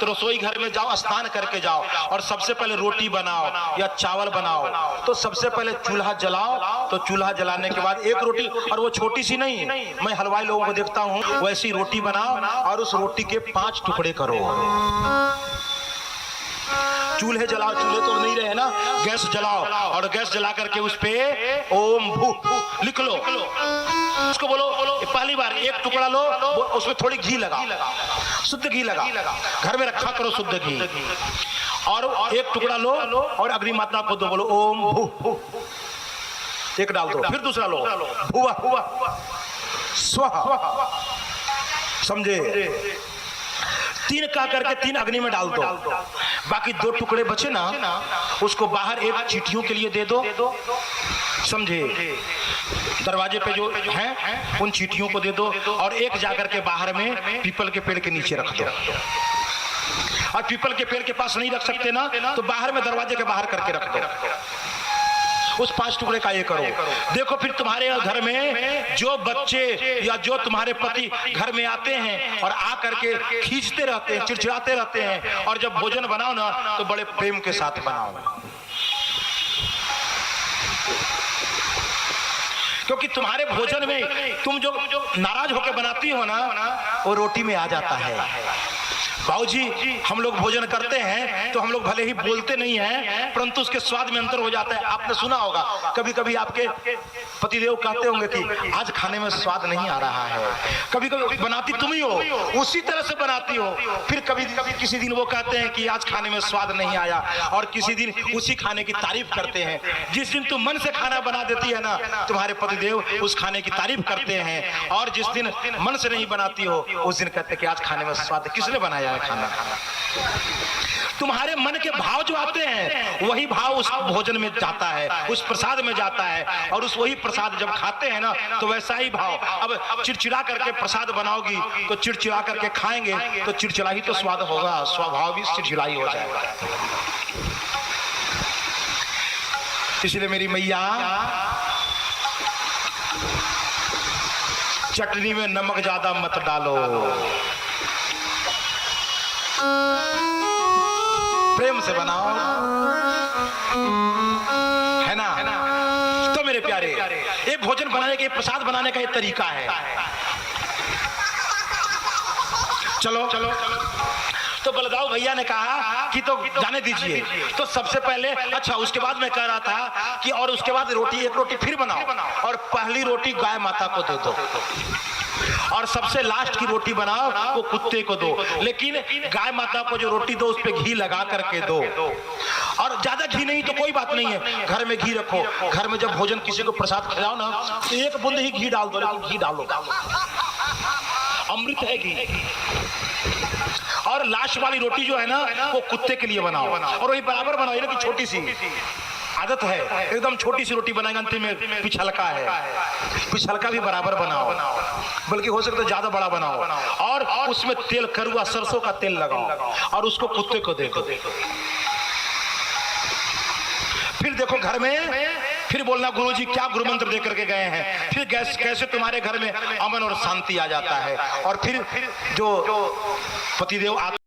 तो रसोई घर में जाओ, स्नान करके जाओ और सबसे पहले रोटी बनाओ या चावल बनाओ। तो सबसे पहले चूल्हा जलाओ। तो चूल्हा जलाने के बाद एक रोटी, और वो छोटी सी नहीं, मैं हलवाई लोगों को देखता हूँ, वैसी रोटी बनाओ और उस रोटी के 5 टुकड़े करो। चूल्हे जलाओ, चूल्हे तो नहीं रहे ना, गैस जलाओ और गैस जला करके उस पे ओम भू लिख लो। उसको बोलो पहली बार एक टुकड़ा लो, उसमें थोड़ी घी लगा, शुद्ध घी लगा, घर में रखा करो शुद्ध घी, और एक टुकड़ा लो और अग्नि माता को दो, बोलो ओम भू, एक डाल दो, फिर दूसरा लो भुवा स्वाहा, समझे? 3 का करके 3 अग्नि में डाल दो। बाकी 2 टुकड़े बचे ना, उसको बाहर एक चींटियों के लिए दे दो, समझे? दरवाजे पे जो हैं उन चींटियों को दे दो, और एक जाकर के बाहर में पीपल के पेड़ के नीचे रख दो। और पीपल के पेड़ के पास नहीं रख सकते ना, तो बाहर में दरवाजे के बाहर करके रख दो। उस 5 टुकड़े का ये करो। देखो फिर तुम्हारे घर में जो बच्चे या जो तुम्हारे पति घर में आते हैं और आ करके खींचते रहते हैं, चिड़चिड़ाते रहते हैं, और जब भोजन बनाओ ना तो बड़े प्रेम के साथ बनाओ, क्योंकि तुम्हारे भोजन में तुम जो नाराज होकर बनाती हो ना, वो रोटी में आ जाता है। बाबूजी, हम लोग भोजन करते हैं तो हम लोग भले ही बोलते नहीं हैं, परंतु उसके स्वाद में अंतर हो जाता है। आपने सुना होगा, कभी कभी आपके पतिदेव कहते होंगे कि आज खाने में स्वाद नहीं आ रहा है। कभी कभी बनाती तुम ही हो, उसी तरह से बनाती हो। फिर कभी किसी दिन वो कहते हैं कि आज खाने में स्वाद नहीं आया, और किसी दिन उसी खाने की तारीफ करते हैं। जिस दिन तुम मन से खाना बना देती है ना, तुम्हारे पतिदेव उस खाने की तारीफ करते हैं, और जिस दिन मन से नहीं बनाती हो उस दिन कहते हैं कि आज खाने में स्वाद, किसने बनाया खाना। तुम्हारे मन के भाव जो आते हैं वही भाव उस भोजन में जाता है, उस प्रसाद में जाता है, और उस वही प्रसाद जब खाते हैं ना तो वैसा ही भाव। अब चिड़चिड़ा करके प्रसाद बनाओगी तो चिड़चिड़ा करके खाएंगे तो चिड़चिड़ा ही तो स्वाद होगा, स्वभाव भी चिड़चिड़ाई हो जाएगा। इसलिए मेरी मैया, चटनी में नमक ज्यादा मत डालो, प्रेम से बनाओ, है ना? तो मेरे प्यारे, ये भोजन बनाने के, प्रसाद बनाने का ये तरीका है। चलो तो बलदाऊ भैया ने कहा कि तो जाने दीजिए। तो सबसे पहले, अच्छा उसके बाद मैं कह रहा था कि और उसके बाद एक रोटी फिर बनाओ, और पहली रोटी गाय माता को दे दो, और सबसे लास्ट की रोटी बनाओ वो कुत्ते को दो। लेकिन गाय माता को जो रोटी दो उस पे घी लगा करके दो, और ज्यादा घी नहीं तो कोई बात नहीं है, घर में घी रखो। घर में जब भोजन किसी को प्रसाद खिलाओ ना तो 1 बूंद ही घी डाल दो, लेकिन घी डालो, अमृत है घी। और लास्ट वाली रोटी जो है ना वो कुत्ते के लिए बनाओ, और वही बराबर बनाओ, ना कि छोटी सी आदत है, एकदम छोटी सी रोटी बनाएगा, अंतिम में पिछलका है, पिछलका भी बराबर बनाओ, बल्कि हो सकता है ज्यादा बड़ा बनाओ, और उसमें तेल, करुआ सरसों का तेल लगाओ और उसको कुत्ते को दे दो। फिर देखो घर में, फिर बोलना गुरुजी क्या गुरु मंत्र दे करके गए हैं, फिर कैसे तुम्हारे घर में अमन और शांति आ जाता है। और फिर जो पतिदेव आते